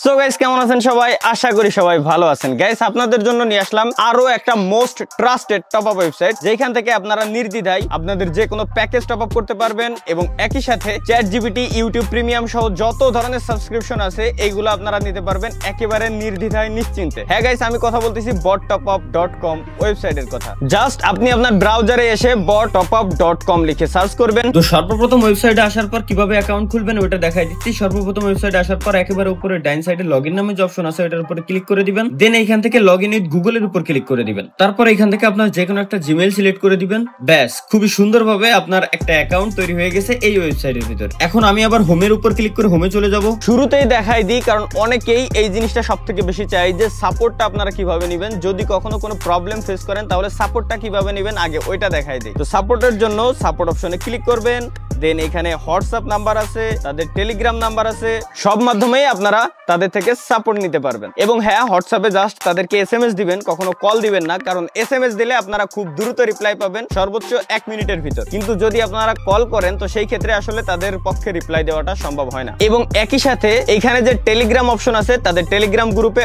So guys কেমন আছেন সবাই? আশা করি সবাই ভালো আছেন। গাইস আপনাদের জন্য নিয়ে আসলাম আরো একটা most trusted top up website, যেখান থেকে আপনারা নির্দ্বিধায় আপনাদের যে কোনো প্যাকেজ টপ আপ করতে পারবেন এবং একই সাথে চ্যাটজিপিটি, ইউটিউব প্রিমিয়াম সহ যত ধরনের সাবস্ক্রিপশন আছে এইগুলো আপনারা নিতে পারবেন একেবারে নির্দ্বিধায় নিশ্চিন্তে। হ্যাঁ গাইস, আমি কথা বলতেছি bottopup.com ওয়েবসাইটের কথা। জাস্ট আপনি আপনার ব্রাউজারে এসে bottopup.com লিখে সার্চ করবেন। তো সর্বপ্রথম ওয়েবসাইটে আসার পর কিভাবে অ্যাকাউন্ট খুলবেন ওটা দেখাই দিচ্ছি। সর্বপ্রথম ওয়েবসাইটে আসার পর একেবারে উপরে ডাইন সাইডে লগইন নামে যে অপশন আছে এটার উপরে ক্লিক করে দিবেন। দেন এইখান থেকে লগইন উইথ গুগলের উপর ক্লিক করে দিবেন। তারপর এখান থেকে আপনার যে কোনো একটা জিমেইল সিলেক্ট করে দিবেন। ব্যাস, খুবই সুন্দরভাবে আপনার একটা অ্যাকাউন্ট তৈরি হয়ে গেছে এই ওয়েবসাইটের ভিতর। এখন আমি আবার হোমের উপর ক্লিক করে হোমে চলে যাব। শুরুতেই দেখাই দিই, কারণ অনেকেই এই জিনিসটা সবথেকে বেশি চাই যে সাপোর্টটা আপনারা কিভাবে নেবেন। যদি কখনো কোনো প্রবলেম ফেস করেন তাহলে সাপোর্টটা কিভাবে নেবেন আগে ওইটা দেখাই দিই। তো সাপোর্টের জন্য সাপোর্ট অপশনে ক্লিক করবেন। দেন এখানে হোয়াটসঅ্যাপ নাম্বার আছে, তাদের টেলিগ্রাম নাম্বার আছে, সব মাধ্যমেই আপনারা তাদের থেকে সাপোর্ট নিতে পারবেন। এবং হ্যাঁ, হোয়াটসঅ্যাপে জাস্ট তাদেরকে এসএমএস দিবেন, কখনো কল দিবেন না, কারণ এসএমএস দিলে আপনারা খুব দ্রুত রিপ্লাই পাবেন, সর্বোচ্চ 1 মিনিটের ভিতর। কিন্তু যদি আপনারা কল করেন তো সেই ক্ষেত্রে আসলে তাদের পক্ষে রিপ্লাই দেওয়াটা সম্ভব হয় না। এবং একই সাথে এখানে যে টেলিগ্রাম অপশন আছে, তাদের টেলিগ্রাম গ্রুপে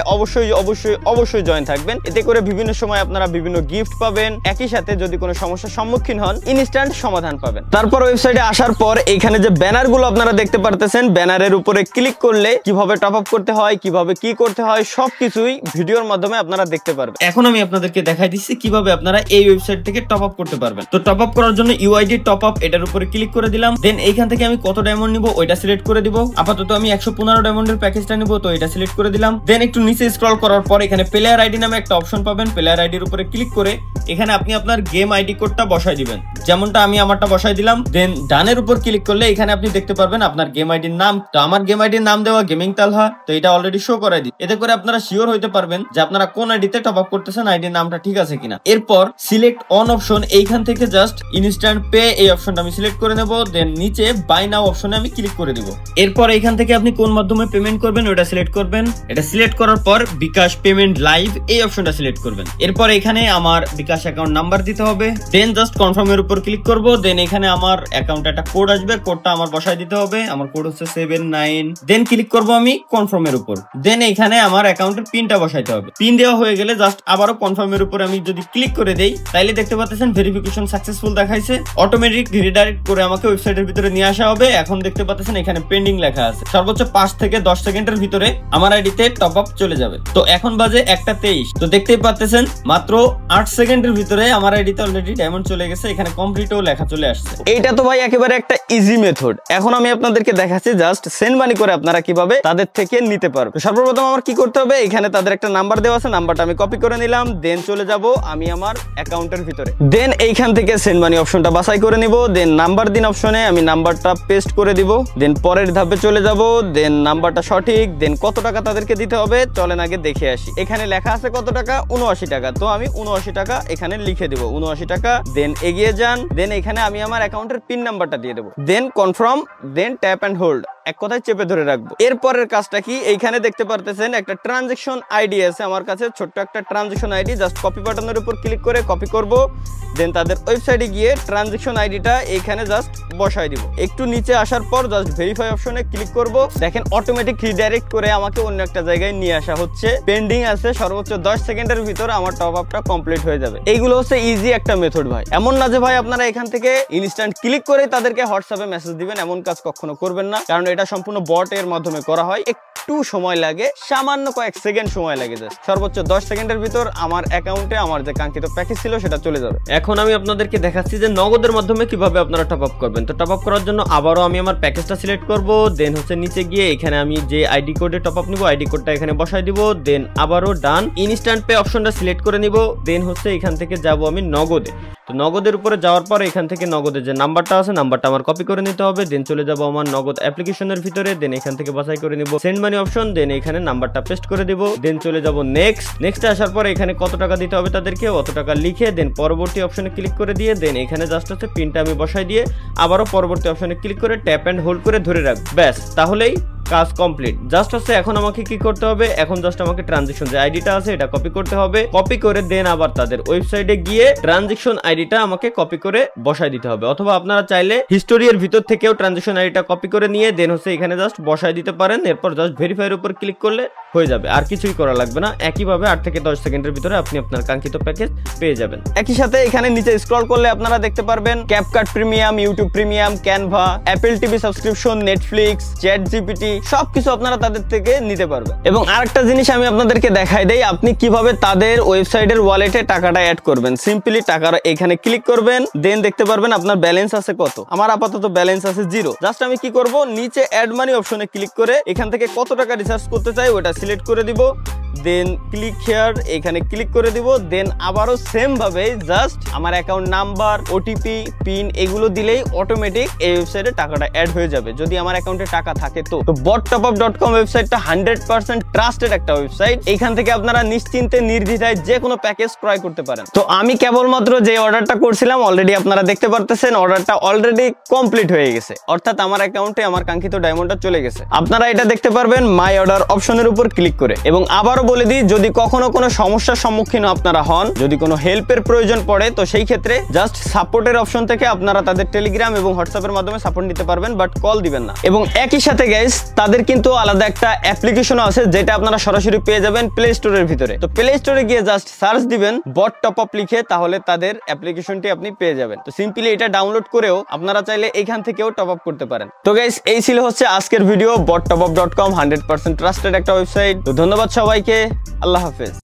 অবশ্যই জয়েন থাকবেন। এতে করে বিভিন্ন সময় আপনারা বিভিন্ন গিফট পাবেন। একই সাথে যদি কোনো সমস্যার সম্মুখীন হন ইনস্ট্যান্ট সমাধান পাবেন। তারপর ওয়েবসাইটে আসার পর এখানে যে ব্যানার গুলো আপনারা দেখতে পারতেছেন, ব্যানারের উপরে ক্লিক করলে কিভাবে টপ আপ করতে হয়, কিভাবে কি করতে হয় সবকিছুই ভিডিওর মাধ্যমে আপনারা দেখতে পারবেন। এখন আমি আপনাদেরকে দেখাই দিচ্ছি কিভাবে আপনারা এই ওয়েবসাইট থেকে টপ আপ করতে পারবেন। তো টপ আপ করার জন্য ইউআইডি টপ আপ এটার উপরে ক্লিক করে দিলাম। দেন এইখান থেকে আমি কত ডায়মন্ড নিব ওইটা সিলেক্ট করে দিব। আপাতত আমি 115 ডায়মন্ডের প্যাকেজটা নিব, তো এটা সিলেক্ট করে দিলাম। দেন একটু নিচে স্ক্রল করার পর এখানে প্লেয়ার আইডি নামে একটা অপশন পাবেন। প্লেয়ার আইডির উপরে ক্লিক করে এখানে আপনি আপনার গেম আইডি কোডটা বসাই দিবেন, যেমনটা আমি আমারটা বসাই দিলাম। দেন ডানের উপর ক্লিক করলে এখানে আপনি দেখতে পারবেন আপনার গেম আইডির নাম। তো আমার গেম আইডির নাম দেওয়া গেমিং তালহা, তো এটা অলরেডি শো করাই দিই। এতে করে আপনারা শিওর হইতে পারবেন যে আপনারা কোন আইডিতে টপ আপ করতেছেন, আইডির নামটা ঠিক আছে কিনা। এরপর সিলেক্ট অন অপশন, এইখান থেকে জাস্ট ইনস্ট্যান্ট পে এই অপশনটা আমি সিলেক্ট করে নেব। দেন নিচে বাই নাও অপশনে আমি ক্লিক করে দিব। এরপর এইখান থেকে আপনি কোন মাধ্যমে পেমেন্ট করবেন ওটা সিলেক্ট করবেন। এটা সিলেক্ট করার পর বিকাশ পেমেন্ট লাইভ এই অপশনটা সিলেক্ট করবেন। এরপর এখানে আমার বিকাশ অ্যাকাউন্ট নাম্বার দিতে হবে। দেন জাস্ট কনফার্মের উপর ক্লিক করব। দেন এখানে আমার অ্যাকাউন্টে একটা কোড আসবে, কোডটা আমার বসাই দিতে হবে। আমার কোড হচ্ছে 79। দেন ক্লিক করব আমি কনফার্মের উপর। দেন এখানে আমার অ্যাকাউন্টের পিনটা বসাইতে হবে। পিন দেওয়া হয়ে গেলে জাস্ট আবারও কনফার্মের উপর আমি যদি ক্লিক করে দেই তাইলে দেখতে পাচ্ছেন ভেরিফিকেশন সাকসেসফুল দেখাইছে। অটোমেটিক রিডাইরেক্ট করে আমাকে ওয়েবসাইটের ভিতরে নিয়ে আসা হবে। এখন দেখতে পাচ্ছেন এখানে পেন্ডিং লেখা আছে। সর্বোচ্চ 5 থেকে 10 সেকেন্ডের ভিতরে আমার আইডিতে টপ আপ চলে যাবে। তো এখন বাজে 1:23। তো দেখতেই পাচ্ছেন মাত্র 8 সেকেন্ডের ভিতরে আমার আইডিতে অলরেডি ডায়মন্ড চলে গেছে। এখানে কমপ্লিটও লেখা চলে আসছে। এইটা তো ভাই একেবারে একটা ইজি মেথড। এখন আমি আপনাদেরকে দেখাচ্ছি জাস্ট সেন্ড মানি করে আপনারা কিভাবে তাদের থেকে নিতে পারবেন। সর্বপ্রথম আমার কি করতে হবে, এখানে তাদের একটা নাম্বার দেওয়া আছে, নাম্বারটা আমি কপি করে নিলাম। দেন চলে যাব আমি আমার অ্যাকাউন্টের ভিতরে। দেন এইখান থেকে সেন্ড মানি অপশনটা বাছাই করে নিব। দেন নাম্বার দিন অপশনে আমি নাম্বারটা পেস্ট করে দিব। দেন পরের ধাপে চলে যাব। দেন নাম্বারটা সঠিক। দেন কত টাকা তাদেরকে দিতে হবে চলেন আগে দেখে আসি। এখানে লেখা আছে কত টাকা, 79 টাকা। তো আমি 79 টাকা এখানে লিখে দিব, 79 টাকা। দেন এগিয়ে যান। দেন এখানে আমি আমার অ্যাকাউন্টের পিন নাম্বারটা দিয়ে দেবো। Then confirm. Then tap and hold, এক কথায় চেপে ধরে রাখবো। এরপরের কাজটা কি, এইখানে দেখতে পারতেছেন একটা ট্রানজেকশন আইডি আছে আমার কাছে, ছোট্ট একটা ট্রানজেকশন আইডি। জাস্ট কপি বাটনের উপর ক্লিক করে কপি করব। দেন তাদের ওয়েবসাইটে গিয়ে ট্রানজেকশন আইডিটা এইখানে জাস্ট বসাই দিব। একটু নিচে আসার পর জাস্ট ভেরিফাই অপশনে ক্লিক করব। দেখেন অটোমেটিক রিডাইরেক্ট করে আমাকে অন্য একটা জায়গায় নিয়ে আসা হচ্ছে। পেন্ডিং আছে, সর্বোচ্চ 10 সেকেন্ডের ভিতর আমার টপ আপটা কমপ্লিট হয়ে যাবে। এইগুলো হচ্ছে ইজি একটা মেথড ভাই। এমন না যে ভাই আপনারা এখান থেকে ইনস্ট্যান্ট ক্লিক করে তাদেরকে হোয়াটসঅ্যাপে মেসেজ দিবেন, এমন কাজ কখনো করবেন না, কারণ এটা সম্পূর্ণ বট এর মাধ্যমে করা হয়। একটু সময় লাগে, সামান্য কয়েক সেকেন্ড সময় লাগে। সর্বোচ্চ 10 সেকেন্ডের ভিতর আমার অ্যাকাউন্টে আমার যে কাঙ্ক্ষিত প্যাকেজ ছিল সেটা চলে যাবে। এখন আমি আপনাদেরকে দেখাচ্ছি যে নগদের মাধ্যমে কিভাবে আপনারা টপ আপ করবেন। তো টপ আপ করার জন্য আবারও আমি আমার প্যাকেজটা সিলেক্ট করব। দেন হচ্ছে নিচে গিয়ে এখানে আমি যে আইডি কোডে টপ আপ নিব আইডি কোডটা এখানে বসাই দিব। দেন আবারও ডান, ইনস্ট্যান্ট পে অপশনটা সিলেক্ট করে নিব। দেন হচ্ছে এখান থেকে যাব আমি নগদে। তো নগদের উপরে যাওয়ার পর এখান থেকে নগদের যে নাম্বারটা আছে নাম্বারটা আমার কপি করে নিতে হবে। দেন চলে যাব আমার নগদ অ্যাপ্লিকেশনের ভিতরে। দেন এখান থেকে বাছাই করে নিব সেন্ড মানি অপশন। দেন এখানে নাম্বারটা পেস্ট করে দিব। দেন চলে যাব নেক্সট আসার পর এখানে কত টাকা দিতে হবে তাদেরকে অত টাকা লিখে দেন পরবর্তী অপশনে ক্লিক করে দিয়ে দেন এখানে জাস্ট হচ্ছে পিনটা আমি বসাই দিয়ে আবারও পরবর্তী অপশনে ক্লিক করে ট্যাপ অ্যান্ড হোল্ড করে ধরে রাখবো। ব্যাস, তাহলেই কাজ কমপ্লিট। জাস্ট হচ্ছে এখন আমাকে কি করতে হবে, এখন জাস্ট আমাকে ট্রানজেকশন যে আইডিটা আছে এটা কপি করতে হবে। কপি করে দেন আবার তাদের ওয়েবসাইটে গিয়ে ট্রানজেকশন আইডিটা আমাকে কপি করে বসাই দিতে হবে, অথবা আপনারা চাইলে হিস্টোরিয়ার ভিতর থেকেও ট্রানজেকশন আইডিটা কপি করে নিয়ে দেন হচ্ছে এখানে জাস্ট বসাই দিতে পারেন। এরপর জাস্ট ভেরিফাইয়ের উপর ক্লিক করলে হয়ে যাবে, আর কিছুই করা লাগবে না। একইভাবে 8 থেকে 10 সেকেন্ডের ভিতরে আপনি আপনার কাঙ্ক্ষিত প্যাকেজ পেয়ে যাবেন। একই সাথে এখানে নিচে স্ক্রল করলে আপনারা দেখতে পারবেন CapCut premium, YouTube premium, Canva, Apple TV subscription, Netflix, chat GPT সবকিছু আপনারা তাদের থেকে নিতে পারবেন। এবং আরেকটা জিনিস আমি আপনাদেরকে দেখাই দেই, আপনি কিভাবে তাদের ওয়েবসাইটের ওয়ালেটে টাকাটা অ্যাড করবেন। সিম্পলি টাকার এখানে ক্লিক করবেন, দেন দেখতে পারবেন আপনার ব্যালেন্স আছে কত। আমার আপাতত ব্যালেন্স আছে 0। জাস্ট আমি কি করব, নিচে অ্যাড মানি অপশনে ক্লিক করে এখান থেকে কত টাকা রিচার্জ করতে চাই ওটা সিলেক্ট করে দিব, দেন ক্লিক হিয়ার এখানে ক্লিক করে দিব। দেন আবারও সেম ভাবে জাস্ট আমার অ্যাকাউন্ট নাম্বার, ওটিপি, পিন এগুলো দিলেই অটোমেটিক এই ওয়েবসাইটে টাকাটা অ্যাড হয়ে যাবে, যদি আমার অ্যাকাউন্টে টাকা থাকে। তো bottopup.com ওয়েবসাইটটা 100% ট্রাস্টেড একটা ওয়েবসাইট। এখান থেকে আপনারা নিশ্চিন্তে নির্দ্বিধায় যে কোনো প্যাকেজ ক্রয় করতে পারেন। তো আমি কেবলমাত্র যে অর্ডারটা করছিলাম অলরেডি আপনারা দেখতে পারতেছেন অর্ডারটা অলরেডি কমপ্লিট হয়ে গেছে, অর্থাৎ আমার অ্যাকাউন্টে আমার কাঙ্ক্ষিত ডায়মন্ডটা চলে গেছে। আপনারা এটা দেখতে পারবেন মাই অর্ডার অপশনের উপর ক্লিক করে। এবং আবারও বলে দিই, যদি কখনো কোনো সমস্যার সম্মুখীন আপনারা হন, যদি কোনো হেল্পের প্রয়োজন পড়ে, তো সেই ক্ষেত্রে জাস্ট সাপোর্টের অপশন থেকে আপনারা তাদের টেলিগ্রাম এবং হোয়াটসঅ্যাপের মাধ্যমে সাপোর্ট নিতে পারবেন, বাট কল দিবেন না। এবং একই সাথে গাইস তাদের কিন্তু আলাদা একটা অ্যাপ্লিকেশনও আছে যেটা আপনারা সরাসরি পেয়ে যাবেন প্লে স্টোরের ভিতরে। তো প্লে স্টোরে গিয়ে জাস্ট সার্চ দিবেন বট টপ আপ লিখে, তাহলে তাদের অ্যাপ্লিকেশনটি আপনি পেয়ে যাবেন। তো সিম্পলি এটা ডাউনলোড করেও আপনারা চাইলে এখান থেকেও টপ আপ করতে পারেন। তো গাইস এই ছিল হচ্ছে আজকের ভিডিও। bottopup.com 100% ট্রাস্টেড একটা ওয়েবসাইট। তো ধন্যবাদ সবাইকে, আল্লাহ হাফেজ।